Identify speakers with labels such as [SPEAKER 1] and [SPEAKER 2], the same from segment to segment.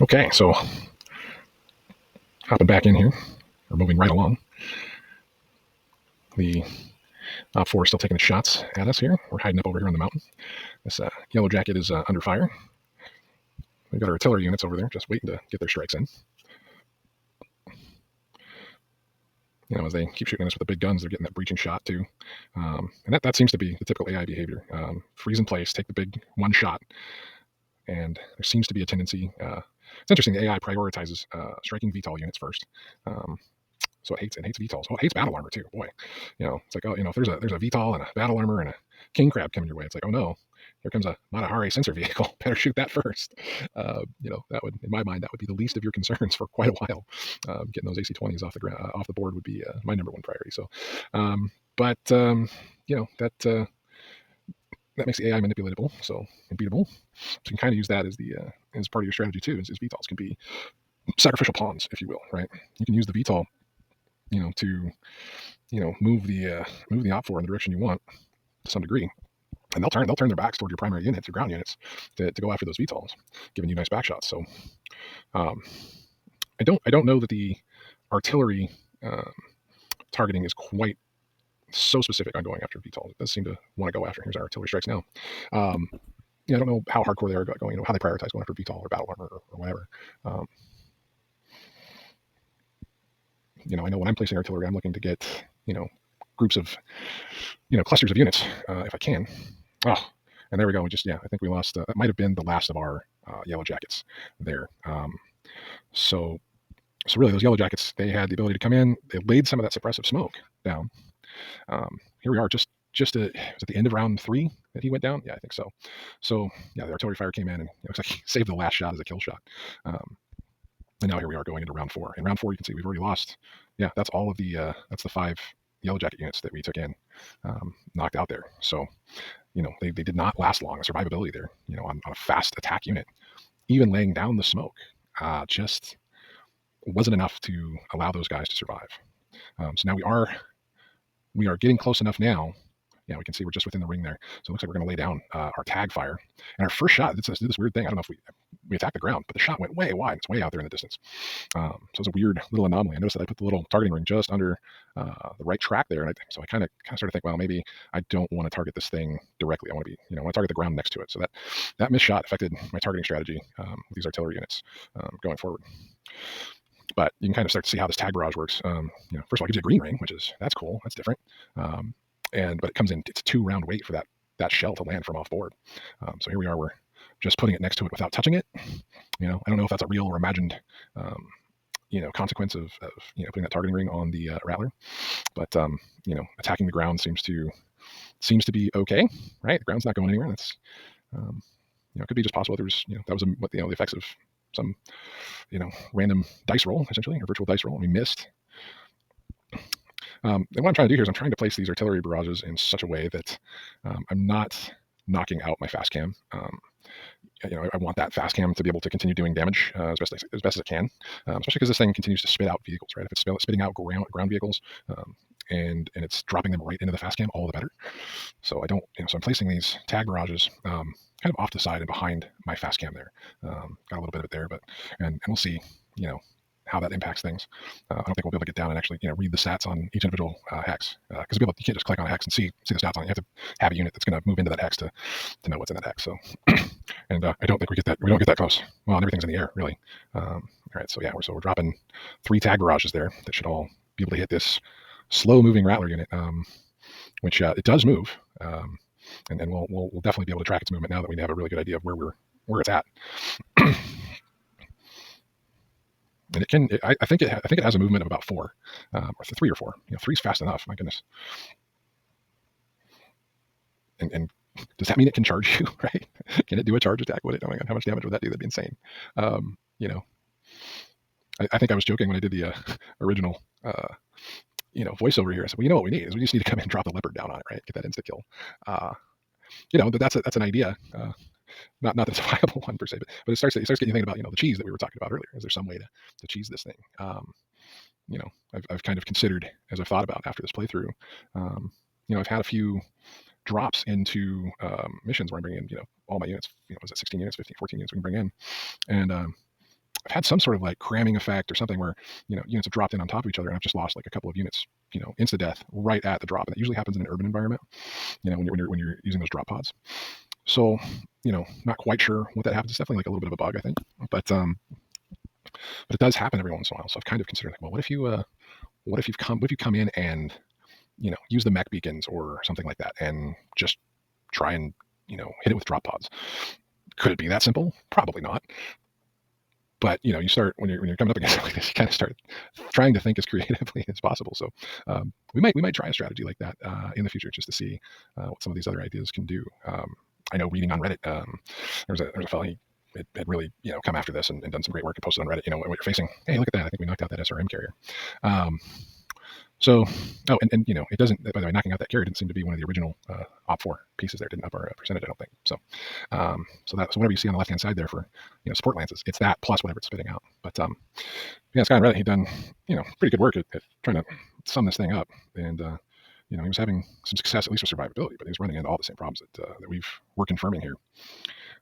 [SPEAKER 1] Okay, so hopping back in here, we're moving right along. The Op 4 is still taking shots at us here. We're hiding up over here on the mountain. This yellow jacket is under fire. We've got our artillery units over there just waiting to get their strikes in. You know, as they keep shooting at us with the big guns, they're getting that breaching shot too. And that seems to be the typical AI behavior. Freeze in place, take the big one shot. And there seems to be a tendency. It's interesting, the AI prioritizes striking VTOL units first. So it hates VTOLs. Oh, it hates battle armor too. Boy, it's like, oh, if there's a VTOL and a battle armor and a king crab coming your way, it's like, oh no, here comes a Matahari sensor vehicle. Better shoot that first. That would, in my mind, that would be the least of your concerns for quite a while. Getting those AC-20s off the ground, off the board would be my number one priority. So, that makes the AI manipulatable, so unbeatable. So you can kind of use that as part of your strategy too. Is VTOLs can be sacrificial pawns, if you will, right? You can use the VTOL to move the op 4 in the direction you want to some degree, and they'll turn their backs toward your primary units, your ground units, to go after those VTOLs, giving you nice back shots. So I don't know that the artillery targeting is quite so specific on going after VTOLs. It does seem to want to go after. Here's our artillery strikes now. I don't know how hardcore they are going, how they prioritize going after VTOL or battle armor or whatever. I know when I'm placing artillery, I'm looking to get, groups of, clusters of units, if I can. Oh, and there we go. I think we lost, that might have been the last of our yellow jackets there. So really those yellow jackets, they had the ability to come in, they laid some of that suppressive smoke down. Here we are, just was at the end of round 3 that he went down. Yeah, I think so. So yeah, the artillery fire came in and it looks like he saved the last shot as a kill shot. And now here we are going into round 4. In round 4, you can see we've already lost. Yeah, that's all of the that's the 5 yellow jacket units that we took in, knocked out there. So they did not last long. The survivability there, on a fast attack unit, even laying down the smoke, just wasn't enough to allow those guys to survive. So now we are getting close enough now. Yeah, we can see we're just within the ring there. So it looks like we're going to lay down our tag fire. And our first shot, it's this weird thing. I don't know if we attacked the ground, but the shot went way wide. It's way out there in the distance. So it's a weird little anomaly. I noticed that I put the little targeting ring just under the right track there. And so I kind of started to think, well, maybe I don't want to target this thing directly. I want to I want to target the ground next to it. So that missed shot affected my targeting strategy with these artillery units going forward. But you can kind of start to see how this tag barrage works. First of all, it gives you a green ring, that's cool. That's different. But it comes in, it's a 2-round wait for that shell to land from off board. So here we are, we're just putting it next to it without touching it. I don't know if that's a real or imagined, consequence of putting that targeting ring on the Rattler. But, attacking the ground seems to be okay, right? The ground's not going anywhere. That's, it could be just possible. There was, that was the effects of some, random dice roll, essentially, or virtual dice roll, and we missed. And what I'm trying to do here is I'm trying to place these artillery barrages in such a way that I'm not knocking out my FASCAM. I want that FASCAM to be able to continue doing damage as best as it can, especially because this thing continues to spit out vehicles, right? If it's spitting out ground vehicles and it's dropping them right into the FASCAM, all the better. So I don't, so I'm placing these tag barrages kind of off to the side and behind my FASCAM there. Got a little bit of it there, and we'll see, how that impacts things. I don't think we'll be able to get down and actually, read the stats on each individual hex, because you can't just click on a hex and see the stats on it. You have to have a unit that's going to move into that hex to know what's in that hex. So, and I don't think we don't get that close. Well, and everything's in the air, really. All right, so yeah, we're dropping 3 tag barrages there that should all be able to hit this slow-moving Rattler unit, which it does move, and we'll definitely be able to track its movement now that we have a really good idea of where it's at. And it can. I think it has a movement of about 4, or 3 or 4. 3's fast enough. My goodness. And does that mean it can charge you? Right? Can it do a charge attack with it? Oh my god, how much damage would that do? That'd be insane. I think I was joking when I did the original, voiceover here. I said, well, what we need is we just need to come in and drop the leopard down on it, right? Get that insta kill. That's an idea. Not that it's a viable one per se, but it starts getting you thinking about the cheese that we were talking about earlier. Is there some way to cheese this thing? I've kind of considered, as I've thought about after this playthrough. I've had a few drops into missions where I'm bringing in all my units. Was it 16 units, 15, 14 units we can bring in, and I've had some sort of like cramming effect or something where, units have dropped in on top of each other, and I've just lost like a couple of units, insta death right at the drop. And that usually happens in an urban environment, when you're using those drop pods. So, not quite sure what that happens. It's definitely like a little bit of a bug, I think, but it does happen every once in a while. So I've kind of considered like, well, what if you come in and, use the mech beacons or something like that and just try and, hit it with drop pods. Could it be that simple? Probably not. But you start when you're coming up against something like this, you kind of start trying to think as creatively as possible. So we might try a strategy like that in the future, just to see what some of these other ideas can do. I know, reading on Reddit, there's a fellow, he had really come after this and done some great work and posted on Reddit. What you're facing. Hey, look at that! I think we knocked out that SRM carrier. So, and it doesn't. By the way, knocking out that carrier didn't seem to be one of the original op4 pieces there. Didn't up our percentage, I don't think. So, so whatever you see on the left hand side there for support lances, it's that plus whatever it's spitting out. But this guy on Reddit, he'd done pretty good work at trying to sum this thing up, and he was having some success, at least with survivability, but he was running into all the same problems that we're confirming here.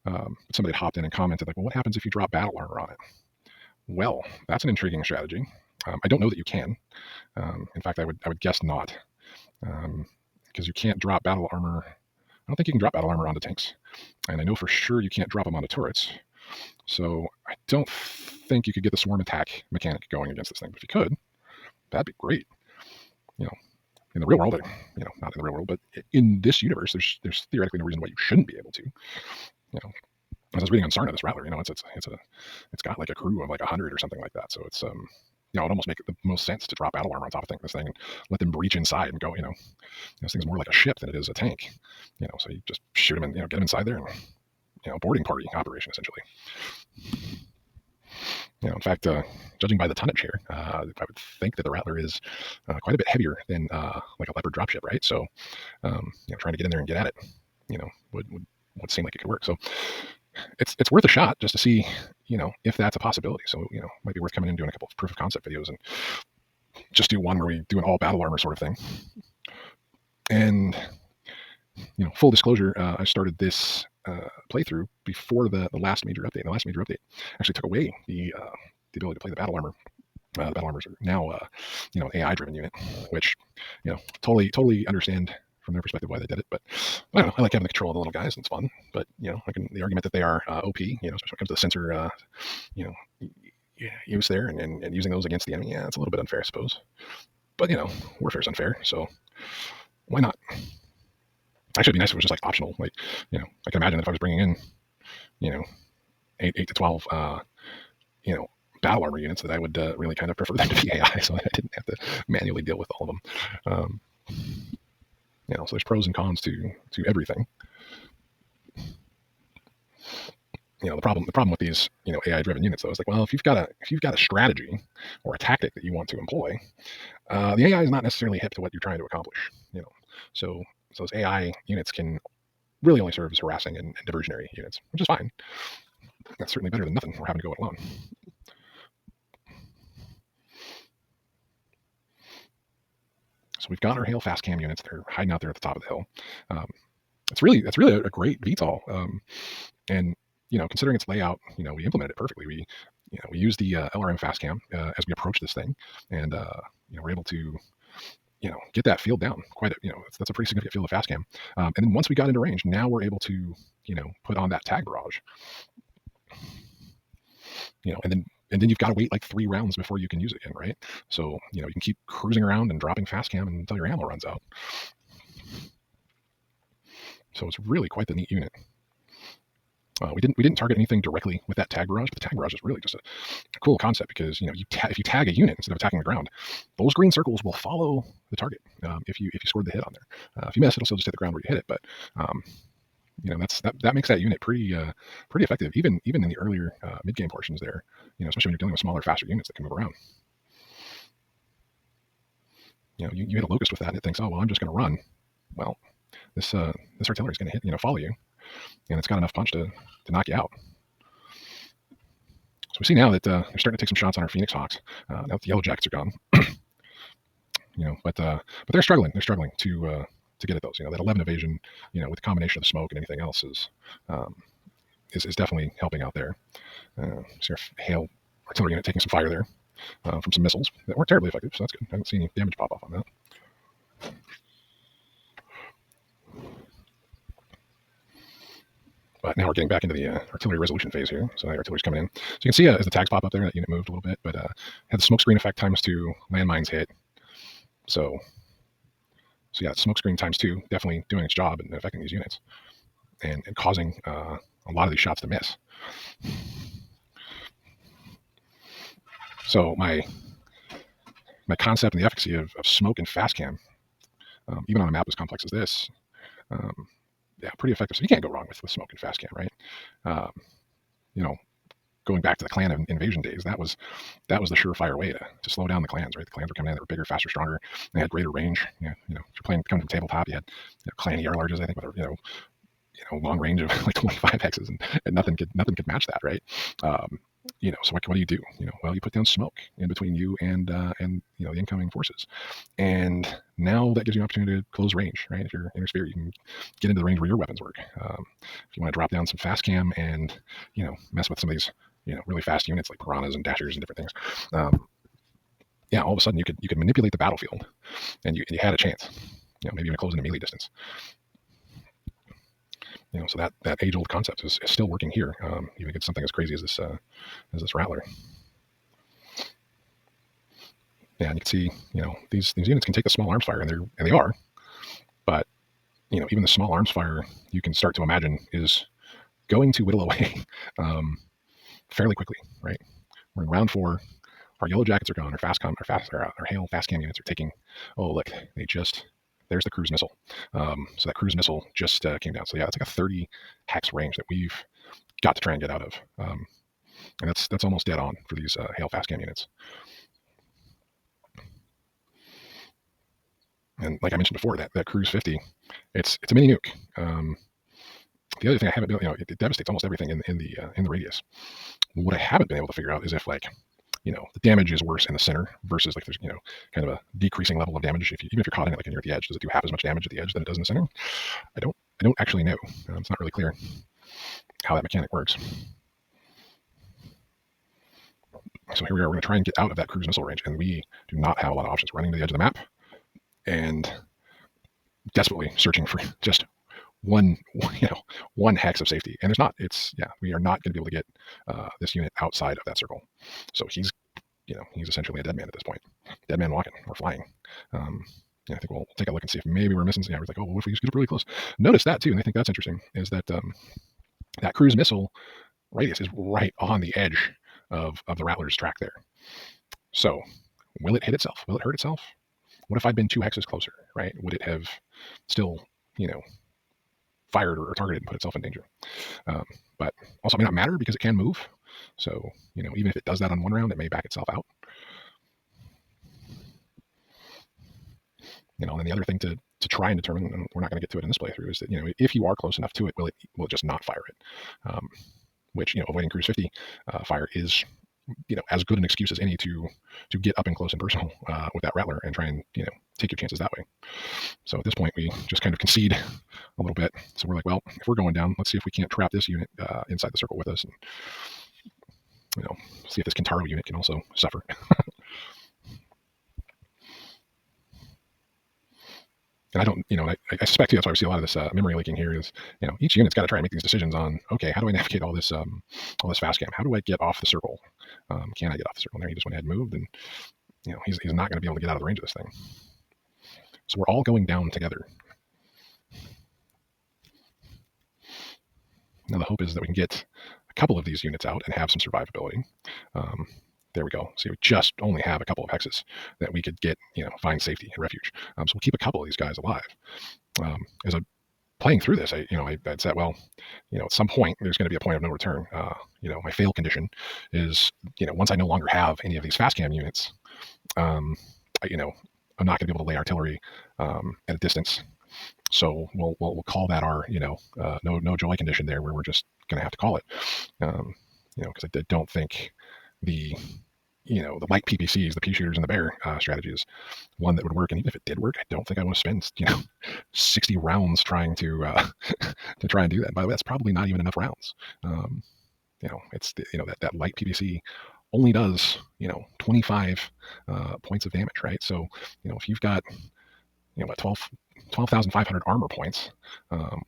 [SPEAKER 1] But somebody had hopped in and commented like, well, what happens if you drop battle armor on it? Well, that's an intriguing strategy. I don't know that you can. In fact, I would guess not, because you can't drop battle armor. I don't think you can drop battle armor onto tanks, and I know for sure you can't drop them onto turrets. So I don't think you could get the swarm attack mechanic going against this thing. But if you could, that'd be great. In the real world, not in the real world, but in this universe, there's theoretically no reason why you shouldn't be able to. As I was reading on Sarna, this Rattler, it's got like a crew of like 100 or something like that. So it's it'd almost make the most sense to drop battle armor on top of this thing and let them breach inside and go. This thing's more like a ship than it is a tank. So you just shoot them and get them inside there, and boarding party operation essentially. In fact, judging by the tonnage here, I would think that the Rattler is quite a bit heavier than like a Leopard dropship, right? So, trying to get in there and get at it, would seem like it could work. So, it's worth a shot just to see, if that's a possibility. So, might be worth coming in and doing a couple of proof of concept videos and just do one where we do an all battle armor sort of thing. And, full disclosure, I started this playthrough before the last major update. The last major update actually took away the ability to play the battle armor. The battle armors are now, an AI-driven unit, which, totally understand from their perspective why they did it. But I don't know. I like having the control of the little guys, and it's fun. But the argument that they are OP, especially when it comes to the sensor, use there and using those against the enemy, it's a little bit unfair, I suppose. But warfare's unfair, so why not? Actually, it'd be nice if it was just like optional. Like, I can imagine that if I was bringing in, 8 to 12, battle armor units, that I would really kind of prefer them to be AI, so I didn't have to manually deal with all of them. So there's pros and cons to everything. The problem with these, AI-driven units, though, is like, well, if you've got a strategy or a tactic that you want to employ, the AI is not necessarily hip to what you're trying to accomplish. So those AI units can really only serve as harassing and diversionary units, which is fine. That's certainly better than nothing or having to go it alone. So we've got our Hail FASCAM units. They're hiding out there at the top of the hill. That's really a great VTOL. And considering its layout, we implemented it perfectly. We use the LRM FASCAM as we approach this thing, and we're able to get that field down quite that's a pretty significant field of FASCAM. And then once we got into range, now we're able to put on that tag barrage. And then you've got to wait like 3 rounds before you can use it again, right? So you can keep cruising around and dropping FASCAM until your ammo runs out. So it's really quite the neat unit. We didn't target anything directly with that tag barrage, but the tag barrage is really just a cool concept because if you tag a unit instead of attacking the ground, those green circles will follow the target. If you scored the hit on there, if you miss, it'll still just hit the ground where you hit it. But that makes that unit pretty effective, even in the earlier mid game portions there. Especially when you're dealing with smaller, faster units that can move around. You hit a locust with that, and it thinks, oh well, I'm just going to run. Well, this artillery is going to hit, follow you. And it's got enough punch to knock you out. So we see now that they're starting to take some shots on our Phoenix Hawks. Now that the Yellow Jackets are gone, but they're struggling. They're struggling to get at those. That 11 evasion, with the combination of the smoke and anything else is definitely helping out there. See our Hail artillery unit taking some fire there from some missiles that weren't terribly effective, so that's good. I haven't seen any damage pop off on that. But now we're getting back into the artillery resolution phase here. So the artillery's coming in. So you can see as the tags pop up there, that unit moved a little bit, but had the smoke screen effect ×2, landmines hit. So yeah, smoke screen ×2, definitely doing its job and affecting these units and causing a lot of these shots to miss. So my concept and the efficacy of smoke and FASCAM, even on a map as complex as this, yeah, pretty effective. So you can't go wrong with smoke and FASCAM, right? Going back to the clan invasion days, that was the surefire way to slow down the clans, right? The clans were coming in, they were bigger, faster, stronger, they had greater range. If you're coming to the tabletop, you had clan ER larges, I think, with long range of like 25 hexes, and nothing could match that, right? So what do you do? Well, you put down smoke in between you and the incoming forces, and now that gives you an opportunity to close range, right? If you're inner sphere, you can get into the range where your weapons work. If you want to drop down some FASCAM and mess with some of these really fast units like piranhas and dashers and different things, yeah, all of a sudden you could manipulate the battlefield, and you had a chance. Maybe even close into melee distance. So that age-old concept is still working here, even against something as crazy as this Rattler. Yeah, and you can see, these units can take the small arms fire, and they are, but even the small arms fire, you can start to imagine is going to whittle away fairly quickly, right? We're in round 4. Our yellow jackets are gone. Our hail FASCAM units are taking. Oh, look, there's the cruise missile. So that cruise missile just came down. So yeah, it's like a 30 hex range that we've got to try and get out of. And that's almost dead on for these hail FASCAM units. And like I mentioned before, that cruise 50, it's a mini nuke. The other thing I haven't been, it devastates almost everything in the radius. What I haven't been able to figure out is if the damage is worse in the center versus there's kind of a decreasing level of damage even if you're caught in it and you're at the edge. Does it do half as much damage at the edge than it does in the center? I don't actually know. It's not really clear how that mechanic works. So here we are. We're going to try and get out of that cruise missile range, and we do not have a lot of options. We're running to the edge of the map and desperately searching for just one hex of safety, and there's not. We are not going to be able to get this unit outside of that circle. So he's essentially a dead man at this point. Dead man walking or flying. I think we'll take a look and see if maybe we're missing something. We're like, oh, what if we just get up really close? Notice that too, and I think that's interesting, is that that cruise missile radius is right on the edge of the Rattler's track there. So will it hit itself? Will it hurt itself? What if I'd been 2 hexes closer, right? Would it have still, fired or targeted and put itself in danger? But also it may not matter because it can move. So, even if it does that on one round, it may back itself out. And then the other thing to try and determine, and we're not going to get to it in this playthrough, is that, if you are close enough to it, will it just not fire it? Which, avoiding cruise 50 fire is, as good an excuse as any to get up and close and personal with that Rattler and try and, take your chances that way. So at this point, we just kind of concede a little bit. So we're like, well, if we're going down, let's see if we can't trap this unit inside the circle with us, and see if this Kintaro unit can also suffer. And I don't, I suspect too, that's why we see a lot of this memory leaking here is, each unit's got to try and make these decisions on, okay, how do I navigate all this FASCAM? How do I get off the circle? Can I get off the circle? And there he just went ahead and moved, and, he's not going to be able to get out of the range of this thing. So we're all going down together. Now the hope is that we can get a couple of these units out and have some survivability. There we go. So we just only have a couple of hexes that we could get, find safety and refuge. So we'll keep a couple of these guys alive. As I'm playing through this, I'd said, well, at some point there's going to be a point of no return. My fail condition is, once I no longer have any of these FASCAM units, I'm not going to be able to lay artillery at a distance. So we'll call that our, no joy condition there, where we're just going to have to call it, because I don't think the light PPCs, the pea shooters and the bear strategy is one that would work. And even if it did work, I don't think I want to spend 60 rounds trying to try and do that. By the way, that's probably not even enough rounds. It's that light PPC only does 25 points of damage, right? So if you've got what 12,500 armor points,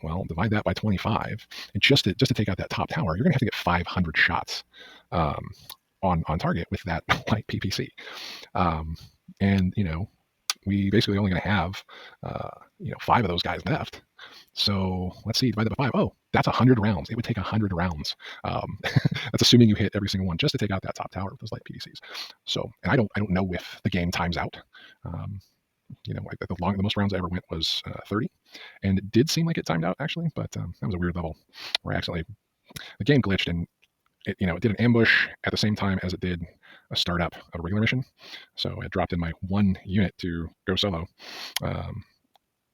[SPEAKER 1] well, divide that by 25, and just to take out that top tower, you're gonna have to get 500 shots on target with that light PPC. And we basically only going to have 5 of those guys left. So let's see, divided by 5. Oh, that's 100 rounds. It would take 100 rounds. That's assuming you hit every single one just to take out that top tower with those light PDCs. So, and I don't know if the game times out. The most rounds I ever went was 30, and it did seem like it timed out actually, but that was a weird level where the game glitched, and it did an ambush at the same time as it did a startup of a regular mission. So I dropped in my one unit to go solo, on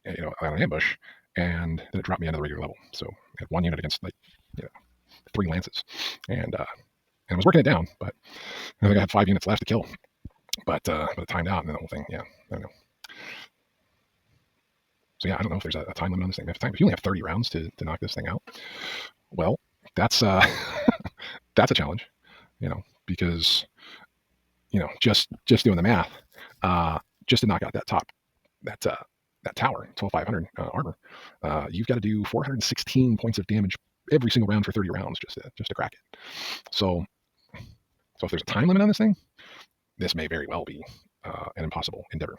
[SPEAKER 1] an ambush, and then it dropped me into the regular level. So I had one unit against 3 lances, and I was working it down, but I think I had 5 units left to kill. But it timed out, and then the whole thing, I don't know. So I don't know if there's a time limit on this thing. If you only have 30 rounds to knock this thing out, well, that's that's a challenge, because just doing the math, just to knock out that tower, 12,500 armor, you've got to do 416 points of damage every single round for 30 rounds just to crack it. So if there's a time limit on this thing, this may very well be an impossible endeavor.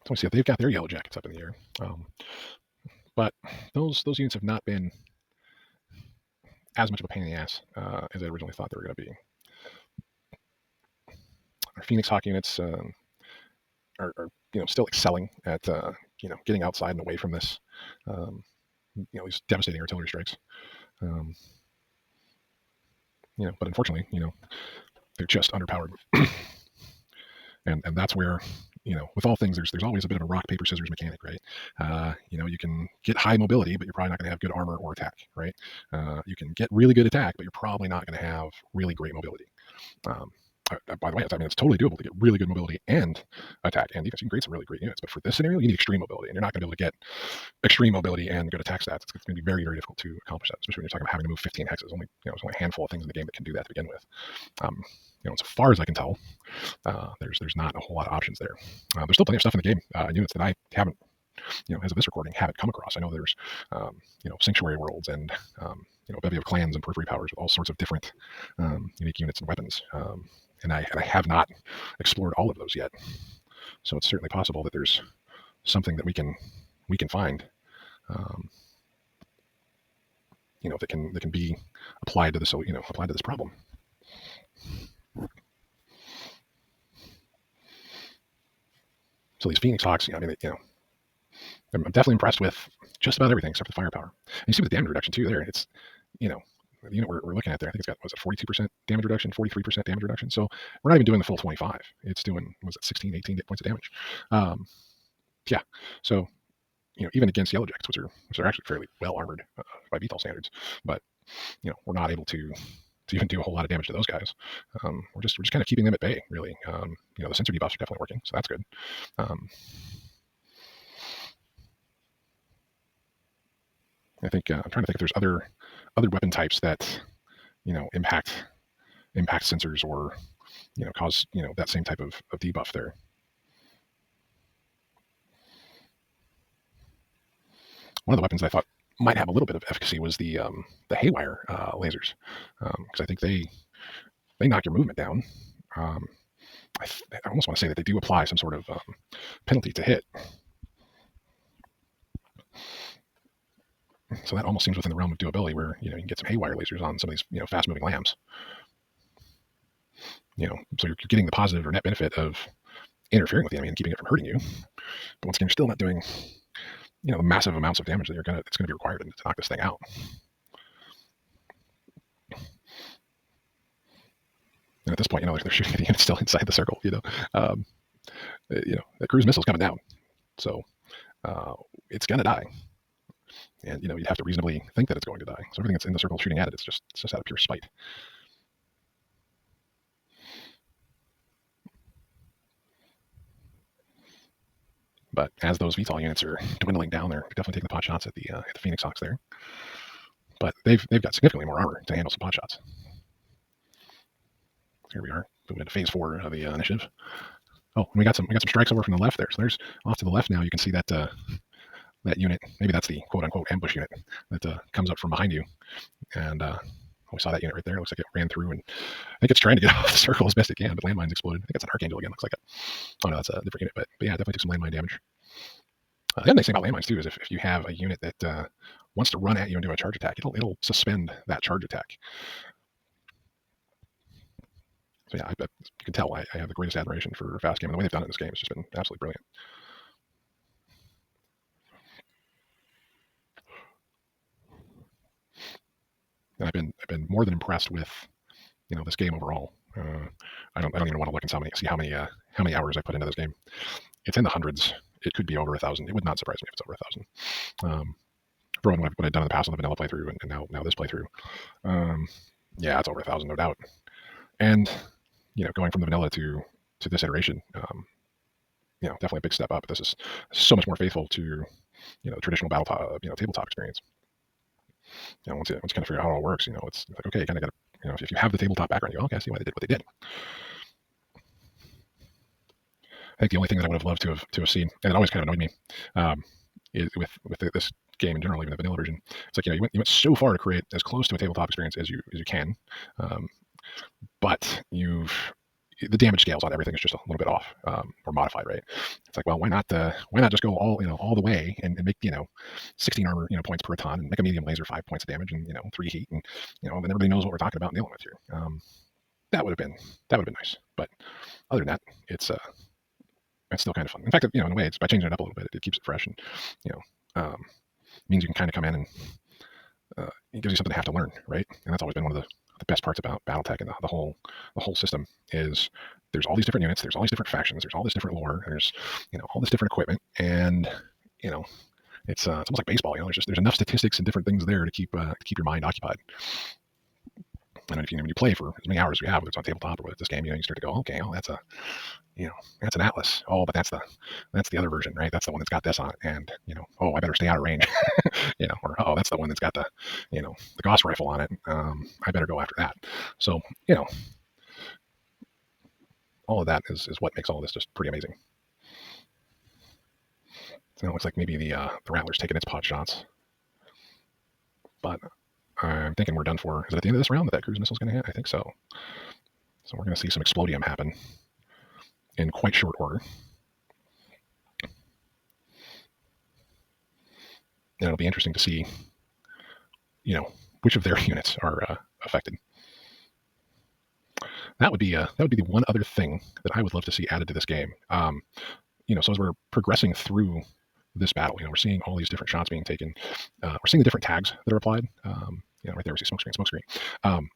[SPEAKER 1] So we see that they've got their yellow jackets up in the air, but those units have not been as much of a pain in the ass as I originally thought they were going to be. Our Phoenix Hawk units are still excelling at getting outside and away from this these devastating artillery strikes. But unfortunately, they're just underpowered. and that's where, with all things, there's always a bit of a rock, paper, scissors mechanic, right? You can get high mobility, but you're probably not going to have good armor or attack, right? You can get really good attack, but you're probably not going to have really great mobility. By the way, it's totally doable to get really good mobility and attack and defense. You can create some really great units, but for this scenario, you need extreme mobility, and you're not going to be able to get extreme mobility and good attack stats. It's going to be very, very difficult to accomplish that, especially when you're talking about having to move 15 hexes. There's only a handful of things in the game that can do that to begin with. As far as I can tell, there's not a whole lot of options there. There's still plenty of stuff in the game, units that I haven't, as of this recording, haven't come across. I know there's, sanctuary worlds and, a bevy of clans and periphery powers with all sorts of different unique units and weapons. And I have not explored all of those yet. So it's certainly possible that there's something that we can find, that can be applied to this, applied to this problem. So these Phoenix Hawks, I'm definitely impressed with just about everything except for the firepower. And you see with the damage reduction too there, it's, the unit we're looking at there, I think it's got, 42% damage reduction, 43% damage reduction. So we're not even doing the full 25. It's doing, 16, 18 points of damage. Yeah. So, even against Yellow Jackets, which are actually fairly well armored by VTOL standards, but, we're not able to even do a whole lot of damage to those guys. We're just kind of keeping them at bay, really. The sensor debuffs are definitely working, so that's good. I think I'm trying to think if there's other weapon types that impact sensors or cause that same type of debuff there. One of the weapons I thought might have a little bit of efficacy was the haywire lasers, because I think they knock your movement down. I almost want to say that they do apply some sort of penalty to hit. So that almost seems within the realm of doability, where you can get some haywire lasers on some of these fast moving lambs. So you're getting the positive or net benefit of interfering with the enemy and keeping it from hurting you. But once again, you're still not doing the massive amounts of damage that it's going to be required to knock this thing out. And at this point, they're shooting at the unit still inside the circle. The cruise missile's coming down, so it's going to die. And you'd have to reasonably think that it's going to die. So everything that's in the circle shooting at it, it's just out of pure spite. But as those VTOL units are dwindling down, they're definitely taking the pot shots at the Phoenix Hawks there. But they've got significantly more armor to handle some pot shots. Here we are, moving into phase 4 of the initiative. Oh, and we got some strikes over from the left there. So there's off to the left now. You can see that that unit. Maybe that's the quote unquote ambush unit that comes up from behind you. And we saw that unit right there. It looks like it ran through, and I think it's trying to get off the circle as best it can, but landmines exploded. I think it's an Archangel again. Looks like it. Oh no, that's a different unit. But yeah, definitely took some landmine damage. The other nice thing about landmines too is if you have a unit that wants to run at you and do a charge attack, it'll suspend that charge attack. So yeah, you can tell I have the greatest admiration for FASCAM, and the way they've done it in this game has just been absolutely brilliant. And I've been more than impressed with this game overall. I don't even want to look and see how many hours I put into this game. It's in the hundreds. It could be over 1,000. It would not surprise me if it's over 1,000. For what I've done in the past on the vanilla playthrough and now this playthrough, yeah, it's over 1,000, no doubt. And going from the vanilla to this iteration, definitely a big step up. This is so much more faithful to traditional tabletop experience. Once you kind of figure out how it all works, it's like, okay, you kind of got to, if you have the tabletop background, you go, okay, I see why they did what they did. I think the only thing that I would have loved to have seen, and it always kind of annoyed me, is with this game in general, even the vanilla version, it's like you went so far to create as close to a tabletop experience as you can, but the damage scales on everything is just a little bit off or modified, right? It's like, well, why not just go all the way and make 16 armor points per ton and make a medium laser 5 points of damage and 3 heat and then everybody knows what we're talking about and dealing with here. That would have been nice, but other than that, it's still kind of fun. In fact, in a way, it's by changing it up a little bit, it keeps it fresh and means you can kind of come in and it gives you something to have to learn, right? And that's always been one of the best parts about BattleTech and the whole system is there's all these different units, there's all these different factions, there's all this different lore, there's all this different equipment, and it's almost like baseball. There's enough statistics and different things there to keep your mind occupied. And if when you play for as many hours as we have, whether it's on tabletop or whether it's this game, you start to go, okay, well, that's an Atlas. Oh, but that's the other version, right? That's the one that's got this on it, and oh, I better stay out of range, or oh, that's the one that's got the the Gauss rifle on it. I better go after that. So all of that is what makes all this just pretty amazing. So it looks like maybe the Rattler's taking its pot shots, but I'm thinking we're done for. Is it at the end of this round that cruise missile is going to hit? I think so. So we're going to see some explodium happen in quite short order. And it'll be interesting to see, which of their units are affected. That would be the one other thing that I would love to see added to this game. So as we're progressing through this battle, we're seeing all these different shots being taken. We're seeing the different tags that are applied. Right there we see smoke screen. And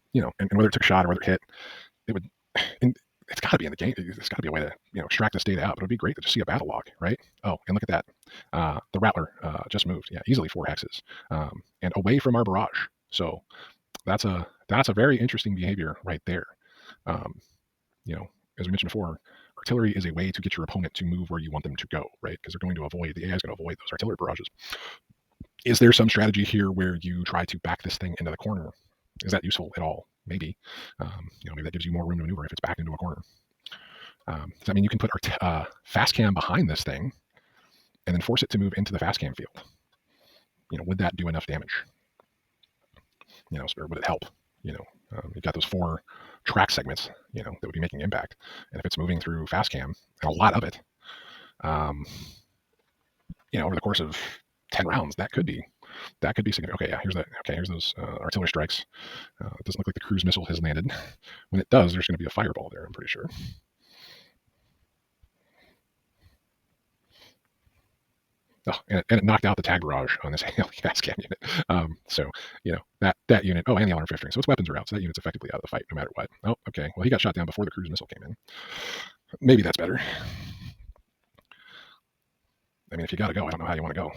[SPEAKER 1] whether it took a shot or whether it hit, it would. And it's got to be in the game. There's got to be a way to extract this data out. But it would be great to just see a battle log, right? Oh, and look at that. The Rattler just moved. Yeah, easily 4 hexes, and away from our barrage. So that's a very interesting behavior right there. As we mentioned before, artillery is a way to get your opponent to move where you want them to go, right? Because the AI is going to avoid those artillery barrages. Is there some strategy here where you try to back this thing into the corner? Is that useful at all? Maybe. Maybe that gives you more room to maneuver if it's backed into a corner. Does that mean you can put FASCAM behind this thing and then force it to move into the FASCAM field? Would that do enough damage? Or would it help? You've got those 4 track segments, that would be making impact. And if it's moving through FASCAM, and a lot of it, over the course of 10 rounds, that could be significant. Okay, yeah, here's those artillery strikes. It doesn't look like the cruise missile has landed. When it does, there's going to be a fireball there, I'm pretty sure. Oh, and it knocked out the tag barrage on this FASCAM unit. So, that unit, and the alarm fifthering. So its weapons are out, so that unit's effectively out of the fight no matter what. Oh, okay. Well, he got shot down before the cruise missile came in. Maybe that's better. I mean, if you got to go, I don't know how you want to go.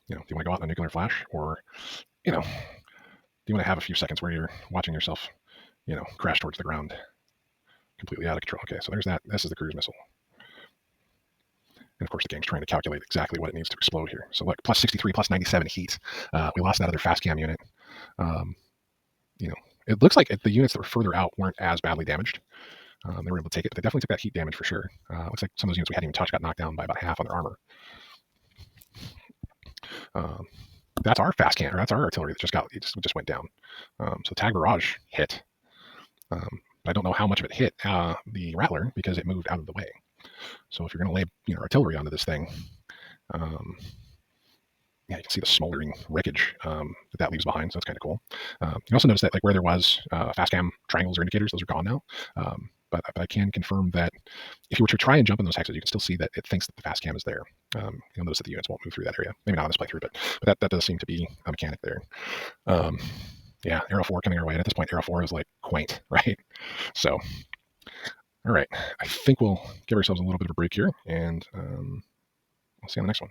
[SPEAKER 1] Do you want to go out in a nuclear flash, or, do you want to have a few seconds where you're watching yourself, crash towards the ground, completely out of control? Okay, so there's that. This is the cruise missile. And of course, the game's trying to calculate exactly what it needs to explode here. So look, plus 63, plus 97 heat. We lost that other FASCAM unit. Um, it looks like the units that were further out weren't as badly damaged. They were able to take it, but they definitely took that heat damage for sure. Looks like some of those units we hadn't even touched got knocked down by about half on their armor. That's our FASCAM, or that's our artillery that just went down. So Tag Barrage hit. But I don't know how much of it hit the Rattler because it moved out of the way. So if you're going to lay artillery onto this thing, yeah, you can see the smoldering wreckage that leaves behind. So that's kind of cool. You also notice that like where there was FASCAM triangles or indicators, those are gone now. But I can confirm that if you were to try and jump in those hexes, you can still see that it thinks that the FASCAM is there. You'll notice that the units won't move through that area. Maybe not on this playthrough, but that does seem to be a mechanic there. Yeah, Arrow 4 coming our way. And at this point, Arrow 4 is like quaint, right? So, all right. I think we'll give ourselves a little bit of a break here, and we'll see you on the next one.